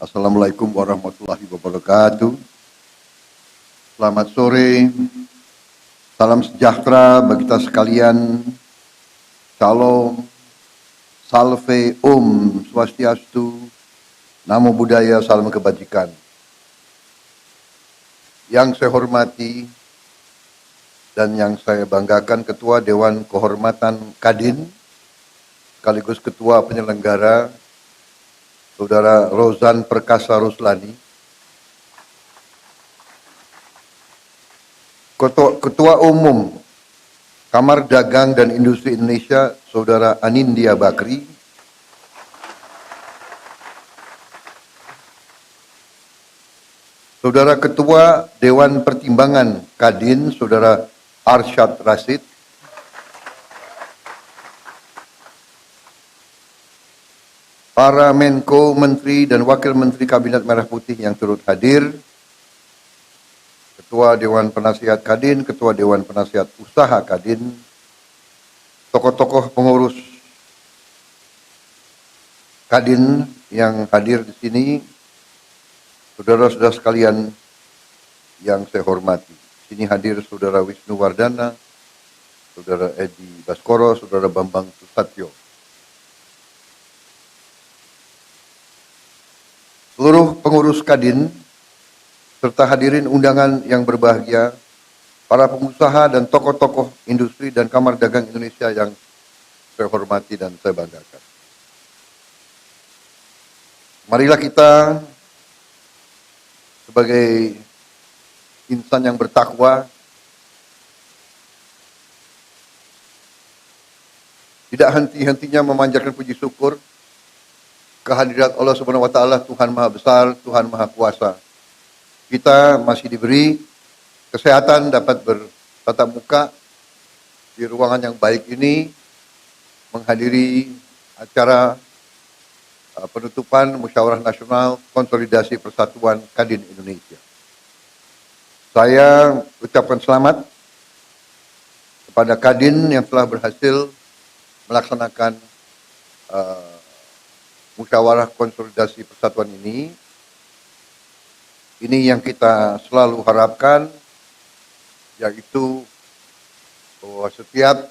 Assalamualaikum warahmatullahi wabarakatuh. Selamat sore, salam sejahtera bagi kita sekalian. Shalom, salve, swastiastu, namo buddhaya, salam kebajikan. Yang saya hormati dan yang saya banggakan Ketua Dewan Kehormatan Kadin, sekaligus Ketua Penyelenggara, Saudara Rozan Perkasa Ruslani, Ketua Umum Kamar Dagang dan Industri Indonesia, Saudara Anindya Bakri, Saudara Ketua Dewan Pertimbangan Kadin, Saudara Arsyad Rashid, para Menko, Menteri, dan Wakil Menteri Kabinet Merah Putih yang turut hadir, Ketua Dewan Penasihat Kadin, Ketua Dewan Penasihat Usaha Kadin, tokoh-tokoh pengurus Kadin yang hadir di sini, saudara-saudara sekalian yang saya hormati. Di sini hadir Saudara Wisnu Wardana, Saudara Edi Baskoro, Saudara Bambang Susatyo. Seluruh pengurus Kadin, serta hadirin undangan yang berbahagia, para pengusaha dan tokoh-tokoh industri dan Kamar Dagang Indonesia yang saya hormati dan saya banggakan. Marilah kita sebagai insan yang bertakwa tidak henti-hentinya memanjatkan puji syukur kehadirat Allah Subhanahu wa taala, Tuhan Maha Besar, Tuhan Maha Kuasa. Kita masih diberi kesehatan dapat bertatap muka di ruangan yang baik ini, menghadiri acara penutupan Musyawarah Nasional Konsolidasi Persatuan Kadin Indonesia. Saya ucapkan selamat kepada Kadin yang telah berhasil melaksanakan Musyawarah Konsolidasi Persatuan ini. Ini yang kita selalu harapkan, yaitu bahwa setiap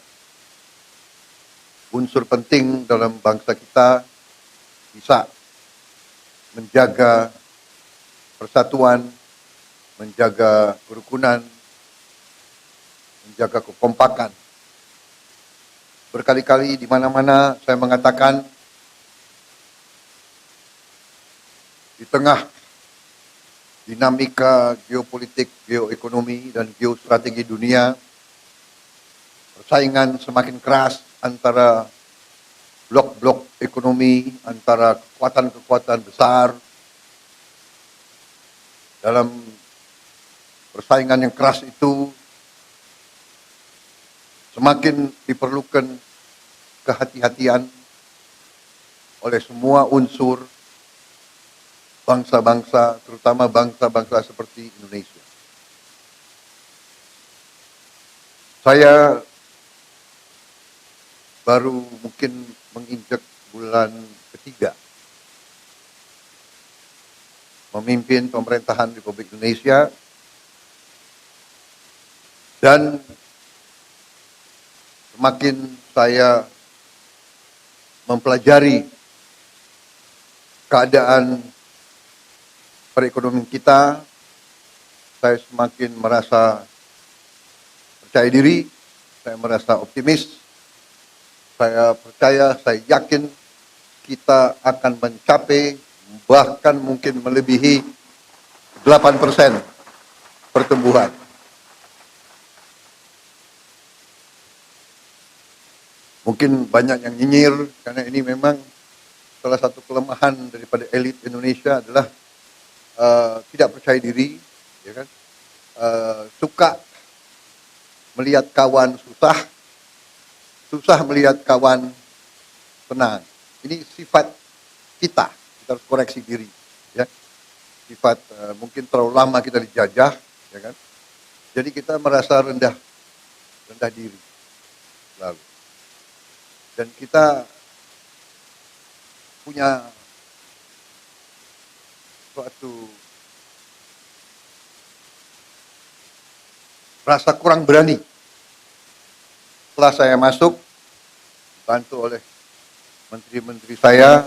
unsur penting dalam bangsa kita bisa menjaga persatuan, menjaga kerukunan, menjaga kekompakan. Berkali-kali di mana-mana saya mengatakan, di tengah dinamika geopolitik, geoekonomi, dan geostrategi dunia, persaingan semakin keras antara blok-blok ekonomi, antara kekuatan-kekuatan besar. Dalam persaingan yang keras itu, semakin diperlukan kehati-hatian oleh semua unsur bangsa-bangsa, terutama bangsa-bangsa seperti Indonesia. Saya baru mungkin menginjak bulan ketiga memimpin pemerintahan Republik Indonesia, dan semakin saya mempelajari keadaan perekonomian kita, saya semakin merasa percaya diri, saya merasa optimis, saya percaya, saya yakin kita akan mencapai, bahkan mungkin melebihi 8% pertumbuhan. Mungkin banyak yang nyinyir, karena ini memang salah satu kelemahan daripada elit Indonesia adalah tidak percaya diri, ya kan? Suka melihat kawan susah, susah melihat kawan senang. Ini sifat kita harus koreksi diri, ya. Sifat mungkin terlalu lama kita dijajah, ya kan? Jadi kita merasa rendah diri lalu, dan kita punya suatu rasa kurang berani. Setelah saya masuk, bantu oleh menteri-menteri saya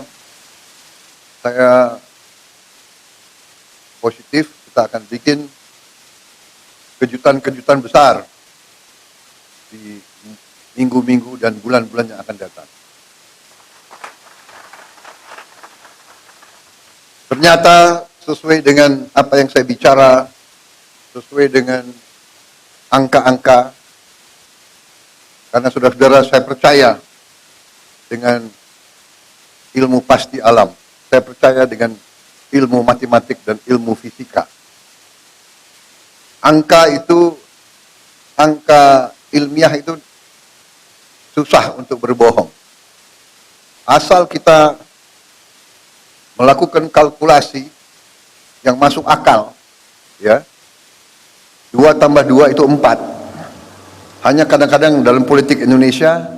positif, kita akan bikin kejutan-kejutan besar di minggu-minggu dan bulan-bulan yang akan datang. Ternyata sesuai dengan apa yang saya bicara, sesuai dengan angka-angka, karena saudara-saudara saya percaya dengan ilmu pasti alam, saya percaya dengan ilmu matematik dan ilmu fisika. Angka ilmiah itu susah untuk berbohong. Asal kita melakukan kalkulasi yang masuk akal, ya, 2 tambah 2 itu 4. Hanya kadang-kadang dalam politik Indonesia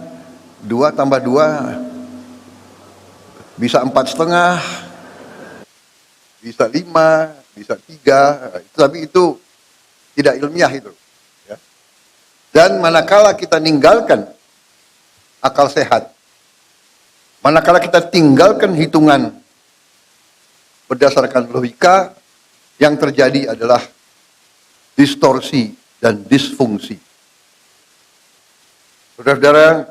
2 tambah 2 bisa 4,5, bisa 5, bisa 3, tapi itu tidak ilmiah itu. Ya. Dan manakala kita ninggalkan akal sehat, manakala kita tinggalkan hitungan berdasarkan logika, yang terjadi adalah distorsi dan disfungsi. Saudara-saudara,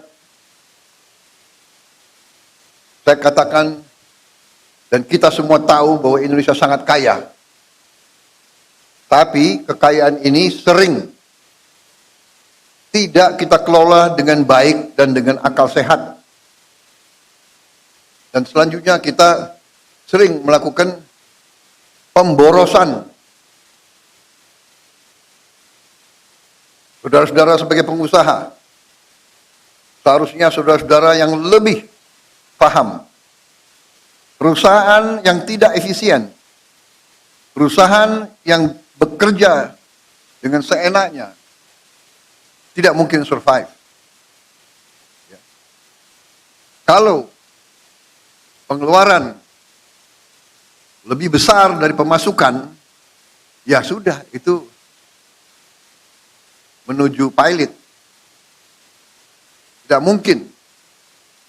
saya katakan dan kita semua tahu bahwa Indonesia sangat kaya. Tapi kekayaan ini sering tidak kita kelola dengan baik dan dengan akal sehat. Dan selanjutnya kita sering melakukan pemborosan. Saudara-saudara sebagai pengusaha, seharusnya saudara-saudara yang lebih paham. Perusahaan yang tidak efisien, perusahaan yang bekerja dengan seenaknya, tidak mungkin survive. Ya. Kalau pengeluaran lebih besar dari pemasukan, ya sudah, itu menuju pilot. Tidak mungkin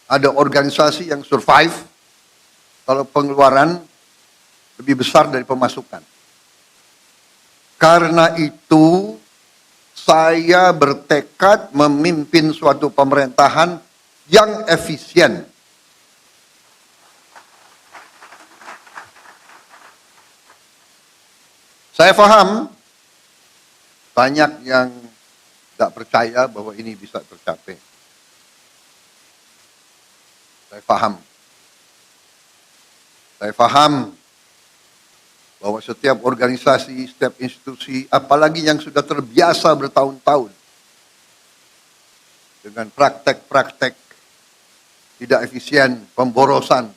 ada organisasi yang survive kalau pengeluaran lebih besar dari pemasukan. Karena itu, saya bertekad memimpin suatu pemerintahan yang efisien. Saya paham banyak yang tidak percaya bahwa ini bisa tercapai. Saya paham bahwa setiap organisasi, setiap institusi, apalagi yang sudah terbiasa bertahun-tahun dengan praktek-praktek tidak efisien, pemborosan,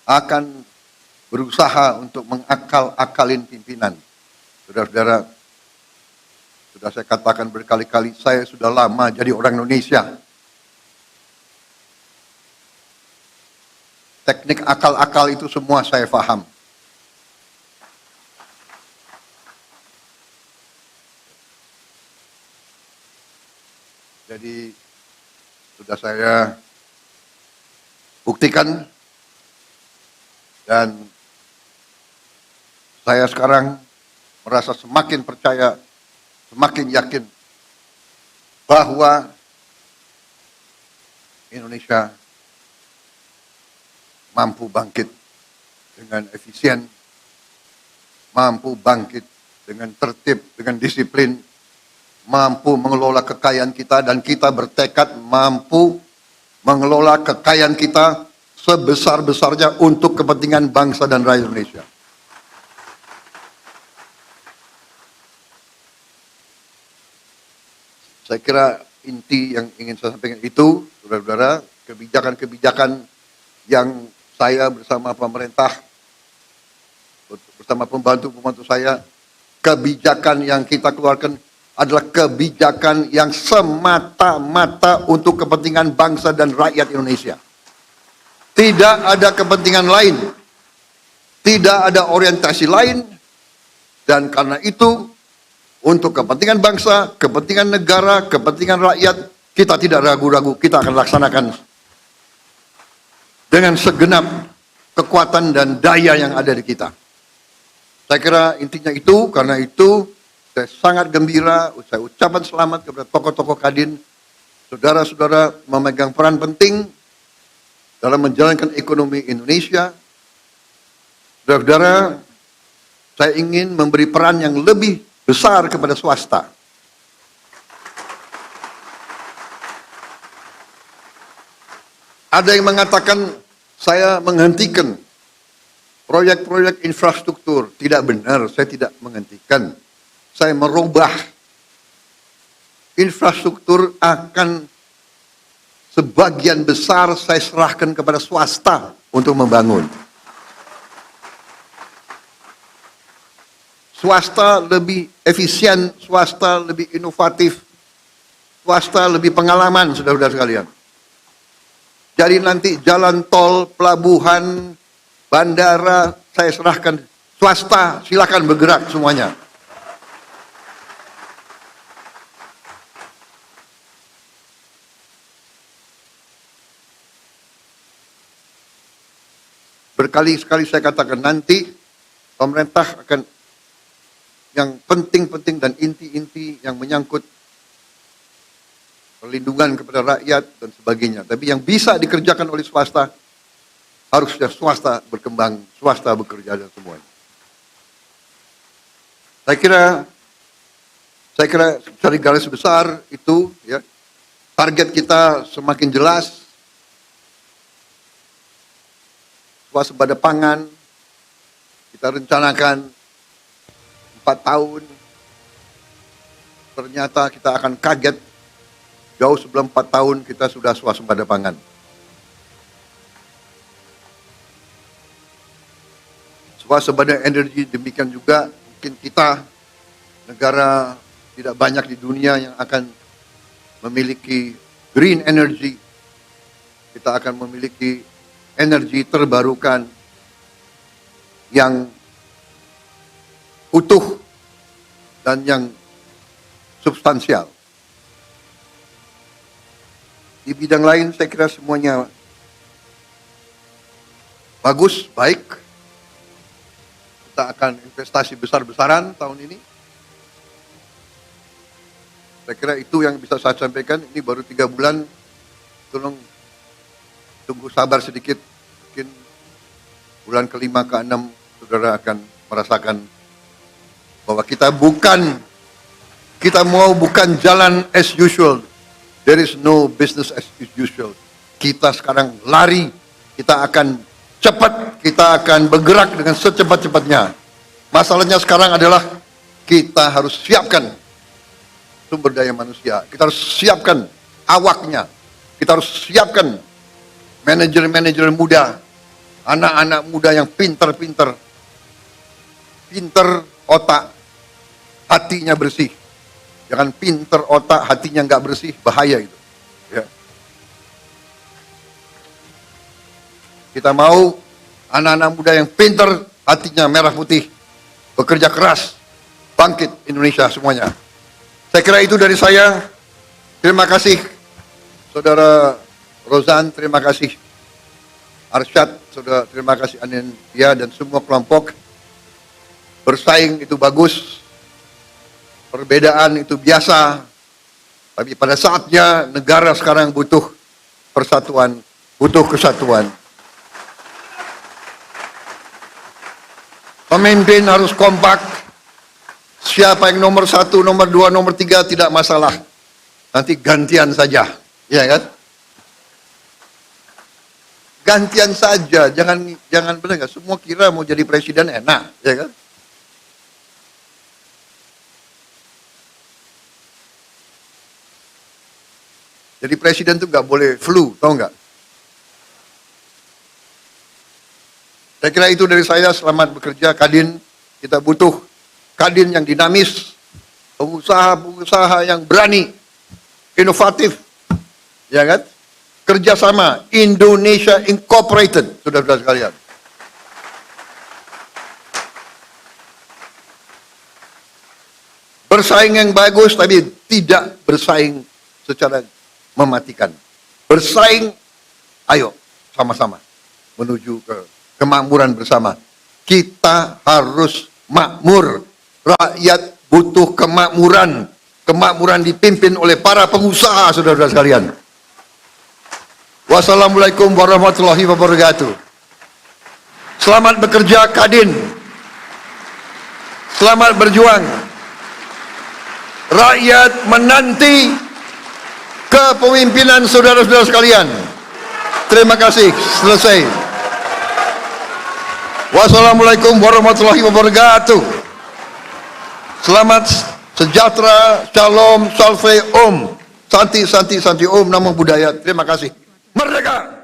akan berusaha untuk mengakal-akalin pimpinan. Saudara-saudara, sudah saya katakan berkali-kali, saya sudah lama jadi orang Indonesia. Teknik akal-akal itu semua saya paham. Jadi sudah saya buktikan, dan saya sekarang merasa semakin percaya, semakin yakin bahwa Indonesia mampu bangkit dengan efisien, mampu bangkit dengan tertib, dengan disiplin, mampu mengelola kekayaan kita, dan kita bertekad mampu mengelola kekayaan kita sebesar-besarnya untuk kepentingan bangsa dan rakyat Indonesia. Saya kira inti yang ingin saya sampaikan itu, saudara-saudara, kebijakan-kebijakan yang saya bersama pemerintah, bersama pembantu-pembantu saya, kebijakan yang kita keluarkan adalah kebijakan yang semata-mata untuk kepentingan bangsa dan rakyat Indonesia. Tidak ada kepentingan lain, tidak ada orientasi lain, dan karena itu untuk kepentingan bangsa, kepentingan negara, kepentingan rakyat, kita tidak ragu-ragu, kita akan laksanakan dengan segenap kekuatan dan daya yang ada di kita. Saya kira intinya itu, karena itu saya sangat gembira, saya ucapan selamat kepada tokoh-tokoh Kadin, saudara-saudara memegang peran penting dalam menjalankan ekonomi Indonesia. Saudara-saudara, saya ingin memberi peran yang lebih besar kepada swasta. Ada yang mengatakan saya menghentikan proyek-proyek infrastruktur. Tidak benar, saya tidak menghentikan. Saya merubah. Infrastruktur akan sebagian besar saya serahkan kepada swasta untuk membangun. Swasta lebih efisien, swasta lebih inovatif, swasta lebih pengalaman, saudara-saudara sekalian. Jadi nanti jalan tol, pelabuhan, bandara, saya serahkan swasta, silakan bergerak semuanya. Berkali-kali saya katakan nanti pemerintah akan yang penting-penting dan inti-inti yang menyangkut perlindungan kepada rakyat dan sebagainya. Tapi yang bisa dikerjakan oleh swasta, harusnya swasta berkembang, swasta bekerja dan semuanya. Saya kira dari garis besar itu ya, target kita semakin jelas. Swasembada pangan, kita rencanakan 4 tahun, ternyata kita akan kaget, jauh sebelum 4 tahun kita sudah swasembada pangan. Swasembada energi demikian juga, mungkin kita, negara tidak banyak di dunia yang akan memiliki green energy, kita akan memiliki energi terbarukan yang utuh dan yang substansial. Di bidang lain saya kira semuanya bagus, baik. Kita akan investasi besar-besaran tahun ini. Saya kira itu yang bisa saya sampaikan. Ini baru 3 bulan, tolong tunggu sabar sedikit, mungkin bulan ke-5 ke-6 saudara akan merasakan bahwa kita mau bukan jalan as usual. There is no business as usual. Kita sekarang lari, kita akan cepat, kita akan bergerak dengan secepat-cepatnya. Masalahnya sekarang adalah kita harus siapkan sumber daya manusia, kita harus siapkan awaknya, kita harus siapkan manajer-manajer muda, anak-anak muda yang pinter otak, hatinya bersih. Jangan pinter otak, hatinya nggak bersih, bahaya itu. Ya. Kita mau anak-anak muda yang pinter, hatinya merah putih, bekerja keras, bangkit Indonesia semuanya. Saya kira itu dari saya. Terima kasih, Saudara Rozan, terima kasih Arsyad, saudara, terima kasih Anindya dan semua kelompok. Bersaing itu bagus, perbedaan itu biasa, tapi pada saatnya negara sekarang butuh persatuan, butuh kesatuan. Pemimpin harus kompak, siapa yang nomor 1, nomor 2, nomor 3 tidak masalah, nanti gantian saja, ya kan? Gantian saja, jangan benar nggak? Semua kira mau jadi presiden enak, ya kan? Jadi presiden tuh nggak boleh flu, tahu nggak? Saya kira itu dari saya. Selamat bekerja, Kadin. Kita butuh Kadin yang dinamis, pengusaha-pengusaha yang berani, inovatif, ya kan? kerjasama Indonesia Incorporated, saudara-saudara sekalian. Bersaing yang bagus, tapi tidak bersaing secara mematikan. Bersaing, ayo sama-sama menuju ke kemakmuran bersama. Kita harus makmur. Rakyat butuh kemakmuran. Kemakmuran dipimpin oleh para pengusaha, saudara-saudara sekalian. Wassalamualaikum warahmatullahi wabarakatuh. Selamat bekerja Kadin. Selamat berjuang. Rakyat menanti kepemimpinan saudara-saudara sekalian. Terima kasih. Selesai. Wassalamualaikum warahmatullahi wabarakatuh. Selamat sejahtera, shalom, salve, om. Santi, santi, santi, om, namo buddhaya. Terima kasih. Merdeka!